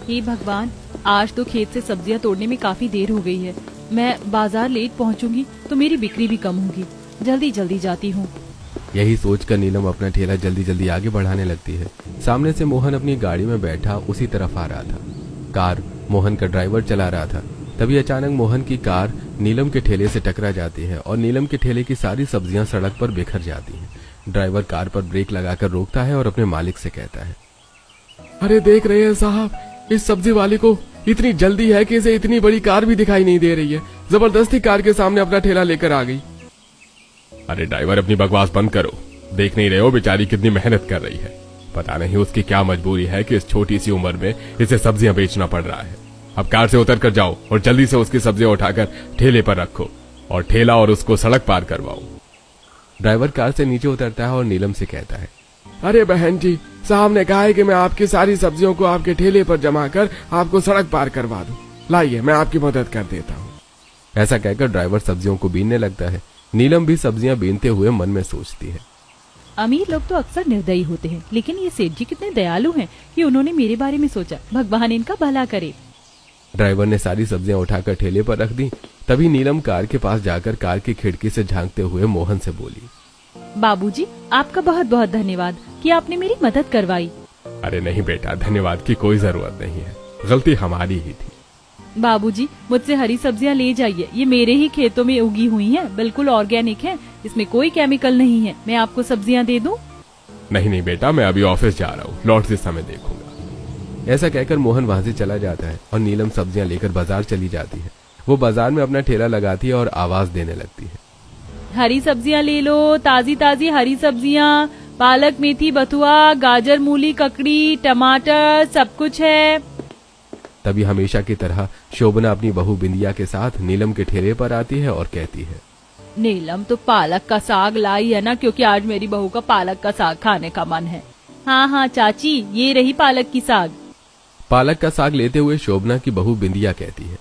हे भगवान, आज तो खेत से सब्जियां तोड़ने में काफी देर हो गई है। मैं बाजार लेट पहुंचूंगी तो मेरी बिक्री भी कम होगी। जल्दी जल्दी जाती हूँ। यही सोचकर नीलम अपना ठेला जल्दी जल्दी आगे बढ़ाने लगती है। सामने से मोहन अपनी गाड़ी में बैठा उसी तरफ आ रहा था। कार मोहन का ड्राइवर चला रहा था। तभी अचानक मोहन की कार नीलम के ठेले से टकरा जाती है और नीलम के ठेले की सारी सब्जियां सड़क पर बिखर जाती हैं। ड्राइवर कार पर ब्रेक लगाकर रोकता है और अपने मालिक से कहता है, अरे देख रहे हैं साहब, इस सब्जी वाले को इतनी जल्दी है कि इसे इतनी बड़ी कार भी दिखाई नहीं दे रही है। जबरदस्ती कार के सामने अपना ठेला लेकर आ गई। अरे ड्राइवर, अपनी बकवास बंद करो। देख नहीं रहे हो बेचारी कितनी मेहनत कर रही है। पता नहीं उसकी क्या मजबूरी है कि इस छोटी सी उम्र में इसे सब्जियां बेचना पड़ रहा है। अब कार से उतर कर जाओ और जल्दी से उसकी सब्जियां उठाकर ठेले पर रखो और ठेला और उसको सड़क पार करवाओ। ड्राइवर कार से नीचे उतरता है और नीलम से कहता है, अरे बहन जी, साहब ने कहा है कि मैं आपकी सारी सब्जियों को आपके ठेले पर जमा कर आपको सड़क पार करवा दूं। लाइए, मैं आपकी मदद कर देता हूँ। ऐसा कहकर ड्राइवर सब्जियों को बीनने लगता है। नीलम भी सब्जियां बीनते हुए मन में सोचती है, अमीर लोग तो अक्सर निर्दयी होते हैं, लेकिन ये सेठ जी कितने दयालु हैं कि उन्होंने मेरे बारे में सोचा। भगवान इनका भला करे। ड्राइवर ने सारी सब्जियां उठाकर ठेले पर रख दी। तभी नीलम कार के पास जाकर कार की खिड़की से झांकते हुए मोहन से बोली, बाबूजी, आपका बहुत बहुत धन्यवाद कि आपने मेरी मदद करवाई। अरे नहीं बेटा, धन्यवाद की कोई जरूरत नहीं है, गलती हमारी ही थी। बाबूजी, मुझसे हरी सब्जियां ले जाइए। ये मेरे ही खेतों में उगी हुई हैं, बिल्कुल ऑर्गेनिक हैं। इसमें कोई केमिकल नहीं है। मैं आपको सब्जियां दे दूं? नहीं बेटा, मैं अभी ऑफिस जा रहा हूँ, लौटते समय देखूंगा। ऐसा कहकर मोहन वहाँ से चला जाता है और नीलम सब्जियां लेकर बाजार चली जाती है। वो बाजार में अपना ठेला लगाती है और आवाज देने लगती है, हरी सब्जियां ले लो, ताजी ताजी हरी सब्जियां, पालक, मेथी, बथुआ, गाजर, मूली, ककड़ी, टमाटर, सब कुछ है। तभी हमेशा की तरह शोभना अपनी बहू बिंदिया के साथ नीलम के ठेले पर आती है और कहती है, नीलम तो पालक का साग लाई है ना, क्योंकि आज मेरी बहू का पालक का साग खाने का मन है। हाँ हाँ चाची, ये रही पालक की साग। पालक का साग लेते हुए शोभना की बहू बिंदिया कहती है,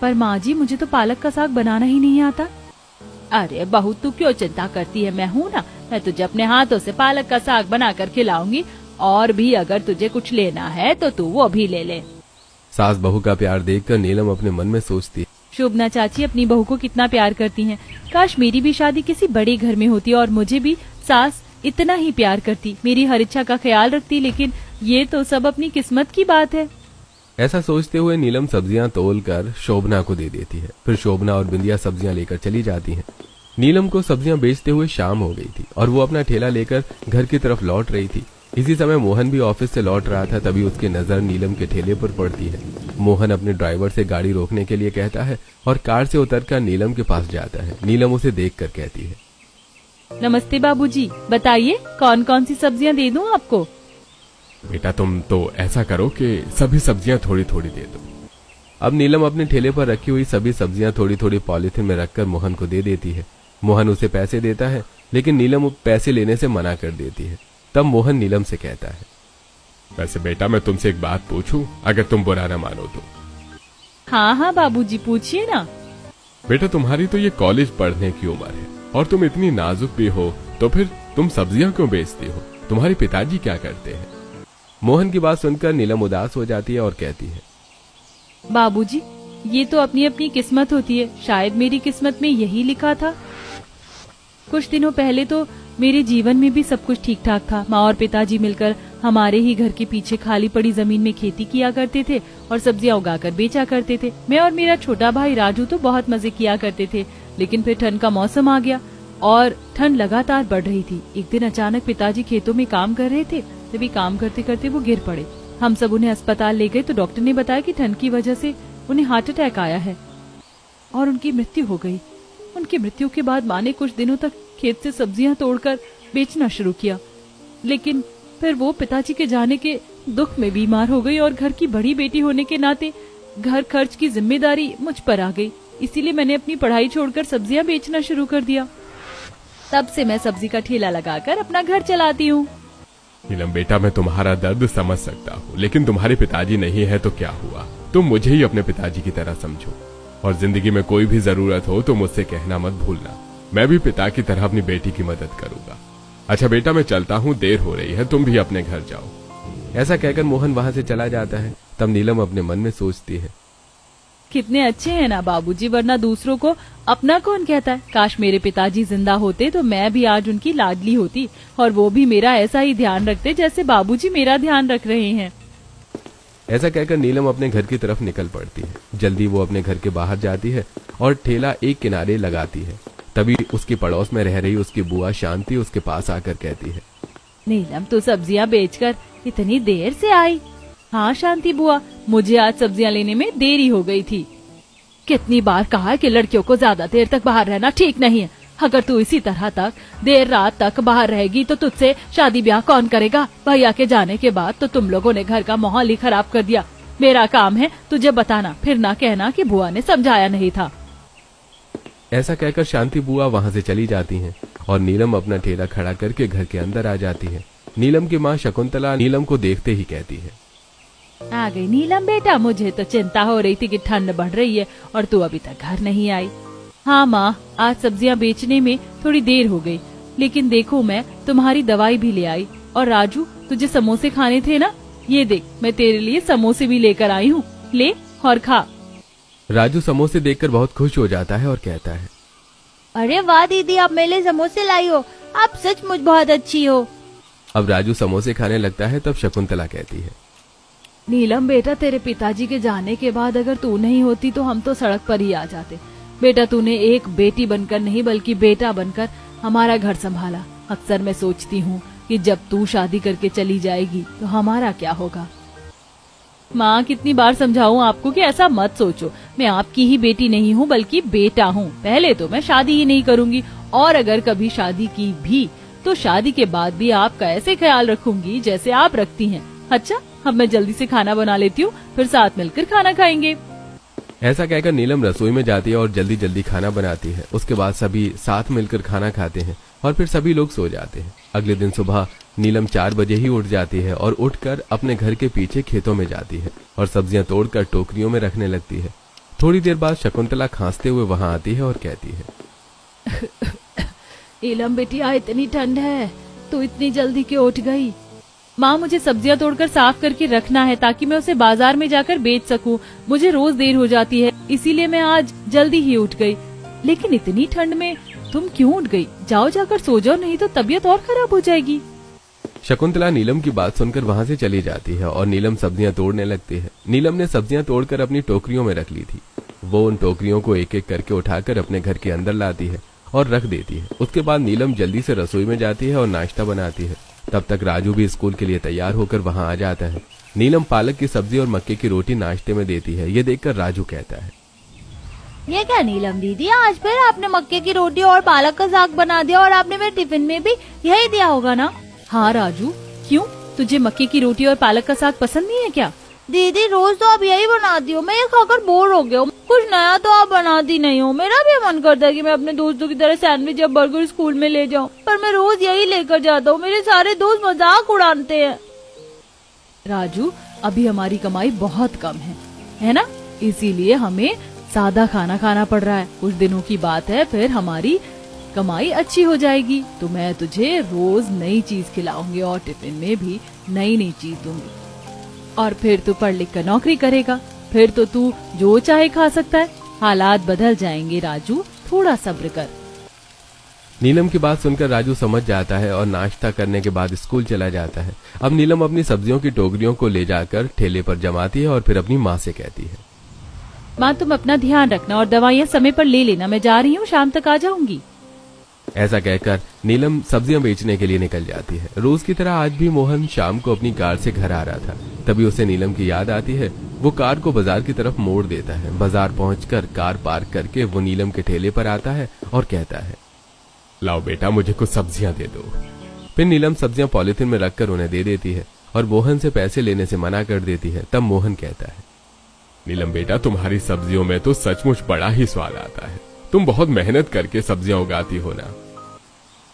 पर माँ जी, मुझे तो पालक का साग बनाना ही नहीं आता। अरे बहू, तू क्यों चिंता करती है, मैं हूँ ना। मैं तुझे अपने हाथों से पालक का साग बनाकर खिलाऊंगी। और भी अगर तुझे कुछ लेना है तो तू वो भी ले ले। सास बहू का प्यार देखकर नीलम अपने मन में सोचती है, शोभना चाची अपनी बहू को कितना प्यार करती हैं। काश मेरी भी शादी किसी बड़े घर में होती और मुझे भी सास इतना ही प्यार करती, मेरी हर इच्छा का ख्याल रखती। लेकिन ये तो सब अपनी किस्मत की बात है। ऐसा सोचते हुए नीलम सब्जियां तोलकर शोभना को दे देती है। फिर शोभना और बिंदिया सब्जियां लेकर चली जाती हैं। नीलम को सब्जियां बेचते हुए शाम हो गई थी और वो अपना ठेला लेकर घर की तरफ लौट रही थी। इसी समय मोहन भी ऑफिस से लौट रहा था। तभी उसकी नजर नीलम के ठेले पर पड़ती है। मोहन अपने ड्राइवर से गाड़ी रोकने के लिए कहता है और कार से उतरकर नीलम के पास जाता है। नीलम उसे देखकर कहती है, नमस्ते बाबूजी, बताइए कौन कौन सी सब्जियां दे दूं आपको? बेटा, तुम तो ऐसा करो कि सभी सब्जियां थोड़ी थोड़ी दे दो। अब नीलम अपने ठेले पर रखी हुई सभी सब्जियां थोड़ी थोड़ी पॉलिथीन में रखकर मोहन को दे देती है। मोहन उसे पैसे देता है, लेकिन नीलम पैसे लेने से मना कर देती है। तब मोहन नीलम से कहता है, वैसे बेटा, मैं तुमसे एक बात पूछूं, अगर तुम बुरा न मानो तो? हाँ हाँ बाबूजी, पूछिए ना। बेटा, तुम्हारी तो ये कॉलेज पढ़ने की उम्र है और तुम इतनी नाजुक भी हो, तो फिर तुम सब्जियां क्यों बेचती हो? तुम्हारे पिताजी क्या करते हैं? मोहन की बात सुनकर नीलम उदास हो जाती है और कहती है, बाबूजी, ये तो अपनी अपनी किस्मत होती है। शायद मेरी किस्मत में यही लिखा था। कुछ दिनों पहले तो मेरे जीवन में भी सब कुछ ठीक ठाक था। माँ और पिताजी मिलकर हमारे ही घर के पीछे खाली पड़ी जमीन में खेती किया करते थे और सब्जियां उगाकर बेचा करते थे। मैं और मेरा छोटा भाई राजू तो बहुत मजे किया करते थे। लेकिन फिर ठंड का मौसम आ गया और ठंड लगातार बढ़ रही थी। एक दिन अचानक पिताजी खेतों में काम कर रहे थे। तभी काम करते करते वो गिर पड़े। हम सब उन्हें अस्पताल ले गए तो डॉक्टर ने बताया कि ठंड की वजह से उन्हें हार्ट अटैक आया है और उनकी मृत्यु हो गई। उनकी मृत्यु के बाद माँ ने कुछ दिनों तक खेत से सब्जियां तोड़कर बेचना शुरू किया। लेकिन फिर वो पिताजी के जाने के दुख में बीमार हो गई और घर की बड़ी बेटी होने के नाते घर खर्च की जिम्मेदारी मुझ पर आ गई। इसीलिए मैंने अपनी पढ़ाई छोड़कर सब्जियां बेचना शुरू कर दिया। तब से मैं सब्जी का ठेला लगाकर अपना घर चलाती हूँ। नीलम बेटा, मैं तुम्हारा दर्द समझ सकता हूँ, लेकिन तुम्हारे पिताजी नहीं है तो क्या हुआ? तुम मुझे ही अपने पिताजी की तरह समझो और जिंदगी में कोई भी जरूरत हो तो मुझसे कहना मत भूलना। मैं भी पिता की तरह अपनी बेटी की मदद करूंगा। अच्छा बेटा, मैं चलता हूँ, देर हो रही है, तुम भी अपने घर जाओ। ऐसा कहकर मोहन वहां से चला जाता है। तब नीलम अपने मन में सोचती है, कितने अच्छे हैं ना बाबूजी, वरना दूसरों को अपना कौन कहता है। काश मेरे पिताजी जिंदा होते तो मैं भी आज उनकी लाडली होती और वो भी मेरा ऐसा ही ध्यान रखते जैसे बाबूजी मेरा ध्यान रख रहे हैं। ऐसा कहकर नीलम अपने घर की तरफ निकल पड़ती है। जल्दी वो अपने घर के बाहर जाती है और ठेला एक किनारे लगाती है। तभी उसकी पड़ोस में रह रही उसकी बुआ शांति उसके पास आकर कहती है, नीलम तू सब्जियां बेचकर इतनी देर से आई? हाँ शांति बुआ, मुझे आज सब्जियां लेने में देरी हो गई थी। कितनी बार कहा है कि लड़कियों को ज्यादा देर तक बाहर रहना ठीक नहीं है। अगर तू इसी तरह तक देर रात तक बाहर रहेगी तो तुझसे शादी ब्याह कौन करेगा? भैया के जाने के बाद तो तुम लोगों ने घर का माहौल ही खराब कर दिया। मेरा काम है तुझे बताना, फिर ना कहना कि बुआ ने समझाया नहीं था। ऐसा कहकर शांति बुआ वहाँ से चली जाती हैं और नीलम अपना ठेला खड़ा करके घर के अंदर आ जाती है। नीलम की माँ शकुंतला नीलम को देखते ही कहती है, आ गई नीलम बेटा, मुझे तो चिंता हो रही थी कि ठंड बढ़ रही है और तू अभी तक घर नहीं आई। हाँ माँ, आज सब्जियाँ बेचने में थोड़ी देर हो गई, लेकिन देखो मैं तुम्हारी दवाई भी ले आई। और राजू, तुझे समोसे खाने थे ना, ये देख मैं तेरे लिए समोसे भी लेकर आई हूँ, ले और खा। राजू समोसे देखकर बहुत खुश हो जाता है और कहता है, अरे वाह दीदी, आप मेरे लिए समोसे लाई हो, आप सचमुच बहुत अच्छी हो। अब राजू समोसे खाने लगता है। तब शकुंतला कहती है, नीलम बेटा, तेरे पिताजी के जाने के बाद अगर तू नहीं होती तो हम तो सड़क पर ही आ जाते। बेटा तूने एक बेटी बनकर नहीं बल्कि बेटा बनकर हमारा घर संभाला। अक्सर मैं सोचती हूँ कि जब तू शादी करके चली जाएगी तो हमारा क्या होगा। माँ, कितनी बार समझाऊं आपको कि ऐसा मत सोचो। मैं आपकी ही बेटी नहीं हूँ बल्कि बेटा हूँ। पहले तो मैं शादी ही नहीं करूंगी और अगर कभी शादी की भी तो शादी के बाद भी आपका ऐसे ख्याल रखूंगी जैसे आप रखती हैं। अच्छा, अब मैं जल्दी से खाना बना लेती हूँ, फिर साथ मिलकर खाना खाएंगे। ऐसा कहकर नीलम रसोई में जाती है और जल्दी जल्दी खाना बनाती है। उसके बाद सभी साथ मिलकर खाना खाते हैं और फिर सभी लोग सो जाते हैं। अगले दिन सुबह नीलम 4 बजे ही उठ जाती है और उठकर अपने घर के पीछे खेतों में जाती है और सब्जियां तोड़कर टोकरियों में रखने लगती है। थोड़ी देर बाद शकुंतला खांसते हुए वहां आती है और कहती है, नीलम बेटिया, इतनी ठंड है, तू इतनी जल्दी क्यों उठ गई? माँ, मुझे सब्जियां तोड़कर साफ करके रखना है ताकि मैं उसे बाजार में जाकर बेच सकूं। मुझे रोज देर हो जाती है, इसीलिए मैं आज जल्दी ही उठ गई। लेकिन इतनी ठंड में तुम क्यों उठ गई? जाओ जाकर सो जाओ, नहीं तो तबीयत और खराब हो जाएगी। शकुंतला नीलम की बात सुनकर वहां से चली जाती है और नीलम सब्जियां तोड़ने लगती है। नीलम ने सब्जियां तोड़कर अपनी टोकरियों में रख ली थी। वो उन टोकरियों को एक एक करके उठाकर अपने घर के अंदर लाती है और रख देती है। उसके बाद नीलम जल्दी से रसोई में जाती है और नाश्ता बनाती है। तब तक राजू भी स्कूल के लिए तैयार होकर वहां आ जाता है। नीलम पालक की सब्जी और मक्के की रोटी नाश्ते में देती है। ये देखकर राजू कहता है, ये क्या नीलम दीदी, आज फिर आपने मक्के की रोटी और पालक का साग बना दिया और आपने मेरे टिफिन में भी यही दिया होगा ना? हाँ राजू, क्यों? तुझे मक्के की रोटी और पालक का साग पसंद नहीं है क्या? दीदी, रोज तो आप यही बनाती हो, मैं ये खाकर बोर हो गया हूँ। कुछ नया तो आप बनाती नहीं हो। मेरा भी मन करता है कि मैं अपने दोस्तों की तरह सैंडविच या बर्गर स्कूल में ले जाऊँ, पर मैं रोज यही लेकर जाता हूँ। मेरे सारे दोस्त मजाक उड़ाते हैं। राजू, अभी हमारी कमाई बहुत कम है ना? इसीलिए हमें सादा खाना खाना पड़ रहा है। कुछ दिनों की बात है, फिर हमारी कमाई अच्छी हो जाएगी तो मैं तुझे रोज नई चीज खिलाऊंगी और टिफिन में भी नई नई चीज दूंगी और फिर तू पढ़ लिख कर नौकरी करेगा। फिर तो तू जो चाहे खा सकता है। हालात बदल जाएंगे राजू, थोड़ा सब्र कर। नीलम की बात सुनकर राजू समझ जाता है और नाश्ता करने के बाद स्कूल चला जाता है। अब नीलम अपनी सब्जियों की टोकरियों को ले जाकर ठेले पर जमाती है और फिर अपनी माँ से कहती है, माँ, तुम अपना ध्यान रखना और दवाइयाँ समय पर ले लेना। मैं जा रही हूँ, शाम तक आ जाऊंगी। ऐसा कहकर नीलम सब्जियां बेचने के लिए निकल जाती है। रोज की तरह आज भी मोहन शाम को अपनी कार से घर आ रहा था। तभी उसे नीलम की याद आती है। वो कार को बाजार की तरफ मोड़ देता है। बाजार पहुंचकर कार पार्क करके वो नीलम के ठेले पर आता है और कहता है, लाओ बेटा, मुझे कुछ सब्जियां दे दो। फिर नीलम सब्जियां पॉलिथीन में रखकर उन्हें दे देती है और मोहन से पैसे लेने से मना कर देती है। तब मोहन कहता है, नीलम बेटा, तुम्हारी सब्जियों में तो सचमुच बड़ा ही स्वाद आता है। तुम बहुत मेहनत करके सब्जियां उगाती हो ना?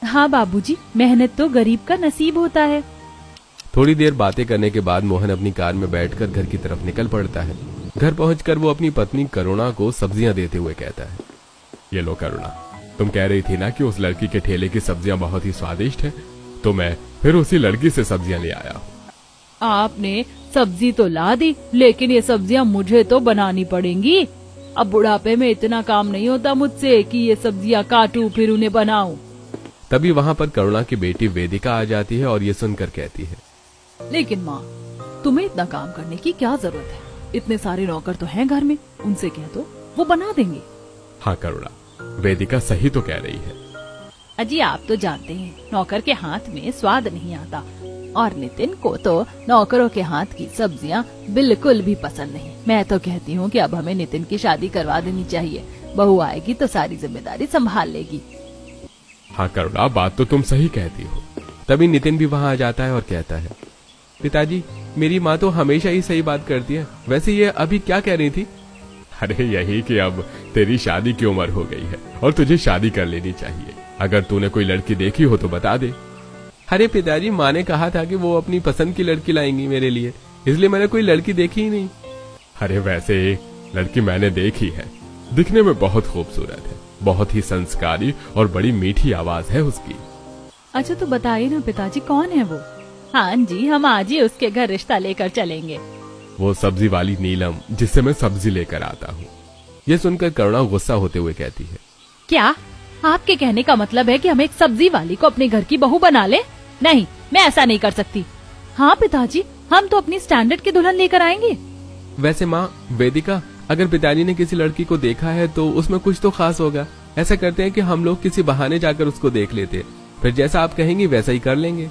हाँ बाबूजी, मेहनत तो गरीब का नसीब होता है। थोड़ी देर बातें करने के बाद मोहन अपनी कार में बैठकर घर की तरफ निकल पड़ता है। घर पहुंचकर वो अपनी पत्नी करुणा को सब्जियां देते हुए कहता है, ये लो करुणा, तुम कह रही थी ना कि उस लड़की के ठेले की सब्जियां बहुत ही स्वादिष्ट है, तो मैं फिर उसी लड़की से सब्जियां ले आया हूँ। आपने सब्जी तो ला दी, लेकिन ये सब्जियां मुझे तो बनानी पड़ेंगी। अब बुढ़ापे में इतना काम नहीं होता मुझसे कि ये सब्जियां काटूं फिर उन्हें बनाऊं। तभी वहाँ पर करुणा की बेटी वेदिका आ जाती है और ये सुनकर कहती है, लेकिन माँ, तुम्हें इतना काम करने की क्या जरूरत है? इतने सारे नौकर तो हैं घर में, उनसे कह दो, वो बना देंगे। हाँ करुणा, वेदिका सही तो कह रही है। अजी आप तो जानते हैं नौकर के हाथ में स्वाद नहीं आता, और नितिन को तो नौकरों के हाथ की सब्जियां बिल्कुल भी पसंद नहीं। मैं तो कहती हूँ कि अब हमें नितिन की शादी करवा देनी चाहिए। बहू आएगी तो सारी जिम्मेदारी संभाल लेगी। हाँ करुणा, बात तो तुम सही कहती हो। तभी नितिन भी वहाँ आ जाता है और कहता है, पिताजी, मेरी माँ तो हमेशा ही सही बात करती है। वैसे ये अभी क्या कह रही थी? अरे यही कि अब तेरी शादी की उम्र हो गई है और तुझे शादी कर लेनी चाहिए। अगर तूने कोई लड़की देखी हो तो बता दे। अरे पिताजी, माँ ने कहा था कि वो अपनी पसंद की लड़की लाएंगी मेरे लिए, इसलिए मैंने कोई लड़की देखी ही नहीं। अरे वैसे एक लड़की मैंने देखी है, दिखने में बहुत खूबसूरत है, बहुत ही संस्कारी और बड़ी मीठी आवाज है उसकी। अच्छा तो बताइए ना पिताजी, कौन है वो? हाँ जी, हम आज ही उसके घर रिश्ता लेकर चलेंगे। वो सब्जी वाली नीलम, जिससे मैं सब्जी लेकर आता हूँ। ये सुनकर करुणा गुस्सा होते हुए कहती है, क्या आपके कहने का मतलब है कि हम एक सब्जी वाली को अपने घर की बहू बना ले? नहीं, मैं ऐसा नहीं कर सकती। हाँ पिताजी, हम तो अपनी स्टैंडर्ड की दुल्हन लेकर आएंगे। वैसे माँ वेदिका, अगर पिताजी ने किसी लड़की को देखा है तो उसमें कुछ तो खास होगा। ऐसा करते हैं कि हम लोग किसी बहाने जाकर उसको देख लेते हैं, फिर जैसा आप कहेंगी वैसा ही कर लेंगे।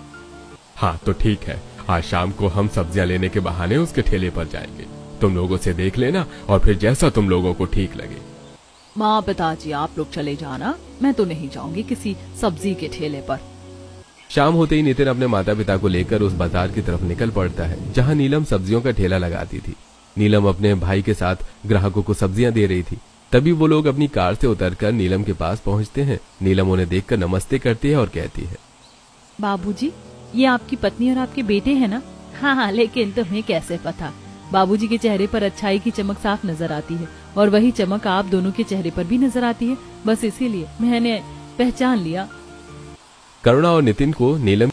हाँ तो ठीक है, आज शाम को हम सब्जियां लेने के बहाने उसके ठेले पर जाएंगे। तुम लोगों से देख लेना और फिर जैसा तुम लोगों को ठीक लगे। माँ पिताजी, आप लोग चले जाना, मैं तो नहीं जाऊंगी किसी सब्जी के ठेले पर। शाम होते ही नितिन अपने माता पिता को लेकर उस बाजार की तरफ निकल पड़ता है जहाँ नीलम सब्जियों का ठेला लगाती थी। नीलम अपने भाई के साथ ग्राहकों को सब्जियां दे रही थी। तभी वो लोग अपनी कार से उतरकर नीलम के पास पहुंचते हैं। नीलम उन्हें देखकर नमस्ते करती है और कहती है, बाबूजी, ये आपकी पत्नी और आपके बेटे हैं ना? हाँ, लेकिन तुम्हें कैसे पता? बाबूजी के चेहरे पर अच्छाई की चमक साफ नजर आती है और वही चमक आप दोनों के चेहरे पर भी नजर आती है, बस इसीलिए मैंने पहचान लिया। करुणा और नितिन को नीलम